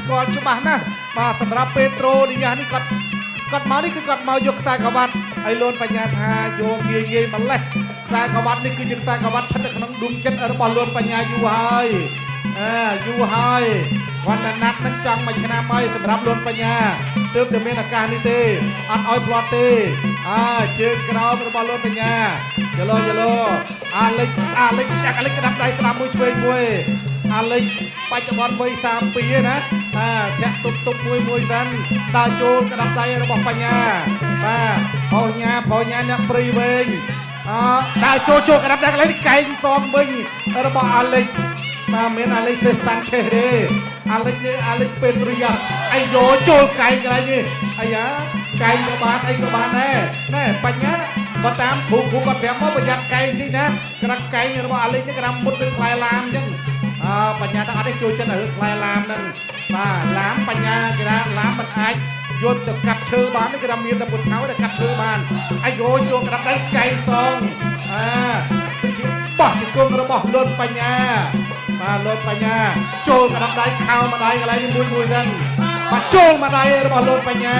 ស្គាល់ច្បាស់ណាស់បាទសម្រាប់ពេត្រូឌីយ៉ានេះគាត់មកនេះគឺគាត់មកយកខ្សែក្រវ៉ាត់ហើយលូនបញ្ញាថាយកងាយម្លេះខ្សែក្រវ៉ាត់នេះគឺជាខ្សែក្រវ៉ាត់ស្ថិតនៅក្នុងដួងចិត្តរបស់លូនបញ្ញាយូរហើយយូរហើយគាត់តែណាត់នឹងចង់មួយឆ្នាំហើយសម្រាប់លូនបញ្ញាទើបតែមានឱកាសនេះទេអត់ឲ្យផ្លាត់ទេជើងក្រោមរបស់លូនបញ្ញាយឡូអាលិចក្តាប់ដៃស្ដាំមួយឆ្វេងមួយអាលិចបច្ចុប្បន្នវ័យ32ណាធាក់ទុបមួយសិនដើរចូលក្តាប់ដៃរបស់បញ្ញាបាទបញ្ញាអ្នកព្រីវែងដើរចូលក្តាប់ដៃកន្លែងកែងសំវិញរបស់អាលិចបាទមានអាលិចសេសាន់ឆេសទេអាលិចពេត្រីយ៉ាអាយចូលកែងកន្លែងនេះអាយ៉ាកែងក៏បានអីក៏បានដែរណែបញ្ញាបើតាមគ្រូគាត់ប្រាប់មកប្រយ័ត្នកែងទីណាក្រាក់កែងរបស់អាលិចនេះក្រាំមុតដូចផ្លែឡាមអញ្ចឹងបញ្ញាទាំងអត់ទេចូលចិត្តរឿងផ្លែឡាមហ្នឹងបាទឡាមបញ្ញាគេថាឡាមមិនអាចយកទៅកាត់ឈើបានទេគេថាមានតែពុតថៅតែកាត់ឈើបានអាយចូលក្រាប់ដៃកែងសងគឺជាបោះជង្គង់របស់លុនបញ្ញាបាទលុនបញ្ញាចូលក្រាប់ដៃខោម្ដាយកន្លែងនេះមួយសិនបាទចូលម្ដាយរបស់លុនបញ្ញា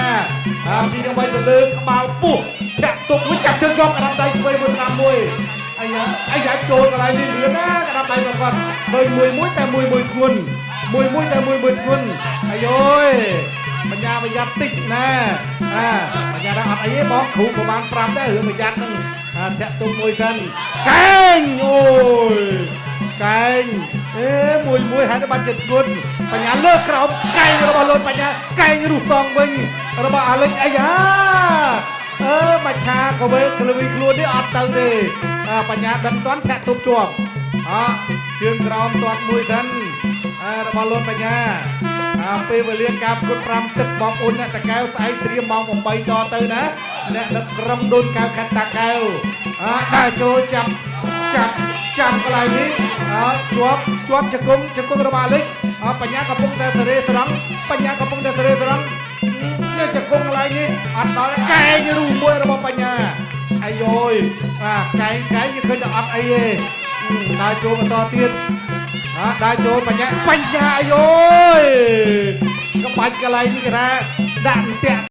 ទីដើម្បីទៅលើក្បាលពោះធាក់ទុកមួយចាប់ជើងយកក្រាប់ដៃឆ្វេងមួយតាមមួយអាយ៉ាចូលកន្លែងនេះលឿនណាក្តាប់ដៃរបស់គាត់ឃើញមួយតែមួយធ្ងន់មួយតែមួយធ្ងន់អាយយបញ្ញាប្រយ័ត្នតិចណាបញ្ញាថាអត់អីទេបងគ្រូក៏បានប្រាប់ដែររឿងប្រយ័ត្នហ្នឹងធាក់ទុកមួយសិនកែងអូយកែងមួយហើយបានចិត្តធ្ងន់បញ្ញាលើកក្រោមកែងរបស់លូនបញ្ញាកែងរុះតងវិញរបស់អាលិចអាយ៉ាមច្ឆាក៏វិញខ្លួននេះអត់ទៅទេបញ្ញាដឹងតន់ធាក់ទុបជាប់ជើងក្រោមទាត់មួយសិនរបស់លូនបញ្ញាពេលវេលាការប្រកួត5ទឹកបងប្អូនអ្នកតាកែវស្អែកត្រៀមម៉ោង8តទៅណាអ្នកដឹកក្រុមដូនកៅខេត្តតាកែវដើរចូលចាប់កន្លែងនេះជាប់ជង្គង់របស់អាលិចបញ្ញាកំពុងតែសេរីស្រង់នេះជង្គង់កន្លែងនេះអត់ដល់កែងរូមួយរបស់បញ្ញាអាយយកែងយើងឃើញតែអត់អីទេដើរចូលបន្តទៀតដើរចូលបញ្ញាអាយក្បាច់កន្លែងនេះគេថាដាក់តាក់